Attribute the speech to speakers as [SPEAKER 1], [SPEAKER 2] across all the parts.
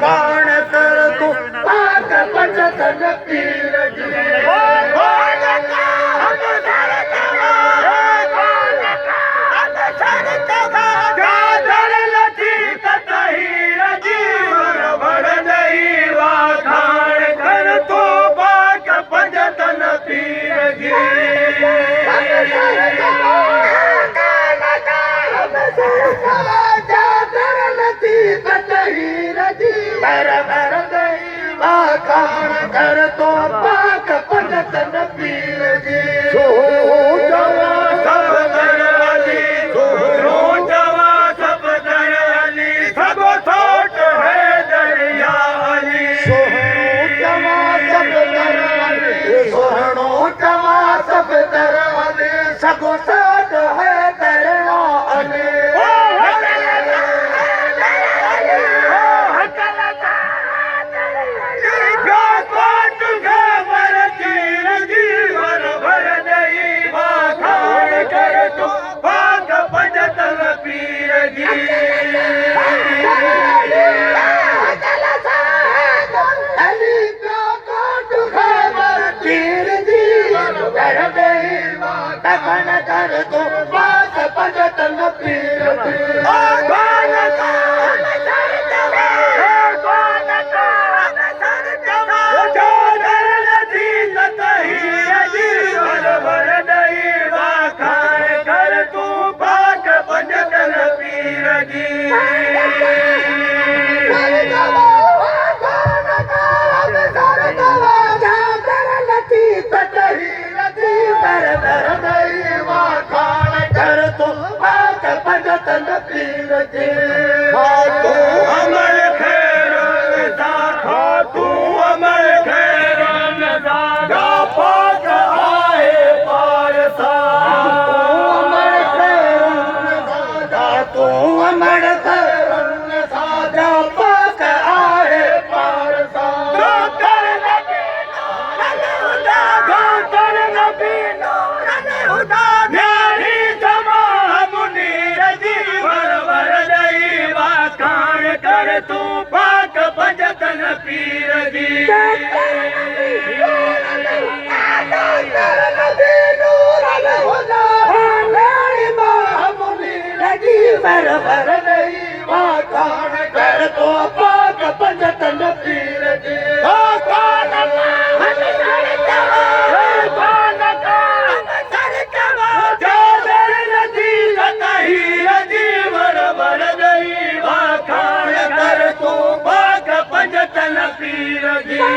[SPEAKER 1] कान कर तू पाक पंचतन पीर जी कर तो पाक पंचतन पीर जी सब दरअली सब दरअली सब सोट है दरिया अली सब दरअली सोहणो जवा सब दरअली सगो सोट है दरिया अली कर तो पाक पंचतन पीर पीर जी तू अमर खैर तू अमर खैर पाक आए पारसा तू अमर खैर साजा पाक आए पारसा तू पाक पंचतन पीर जी बरबर नहीं वाकान कर तो पाक पंचतन पीर जी पीर जी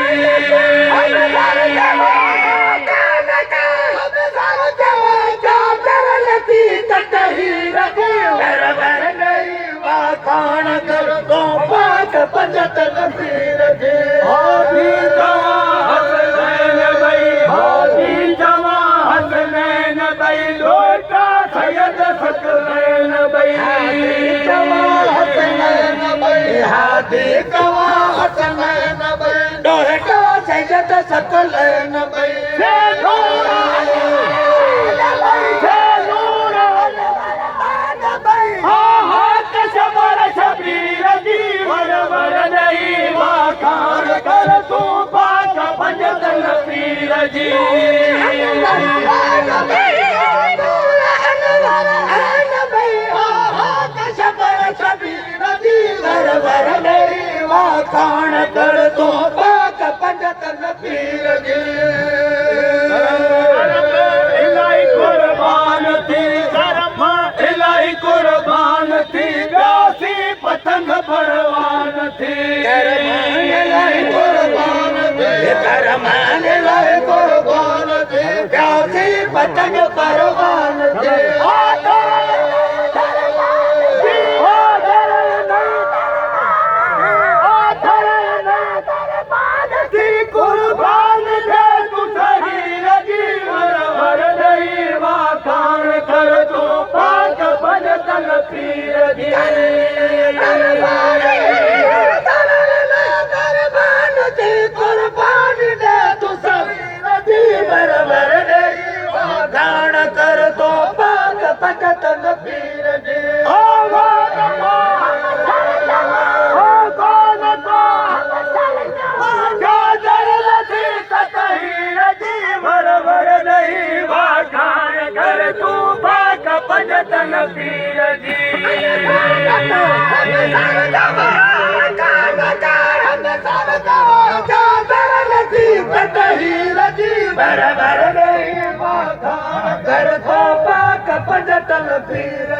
[SPEAKER 1] खान कर तो पाक पंचतन पीर जी हाथी जवा हसनैन भाई लोटा सैयद सकलैन भाई हाथी जवा हसनैन भाई लोटा सैयद सकलैन भाई कर तू पाक पंचतन पीर जी खान कर तू पाक पंचतन पीर जी इलाही कुर्बान थी इलाही कुर्बान थी प्यासी पतंग परवान थी इलाही कुर्बान थी प्यासी पतंग परवान थी कुर्बान दे तू शहीद जीवन भर नहीं वाखान कर तू पाक पंचतन पीर जी कुर्बान दे तू शहीद जीवन भर नहीं वाखान कर तू पंजतन पीर जी पंजतन पीर जी बराबर नहीं माथा कर थो पाक पंजतन पीर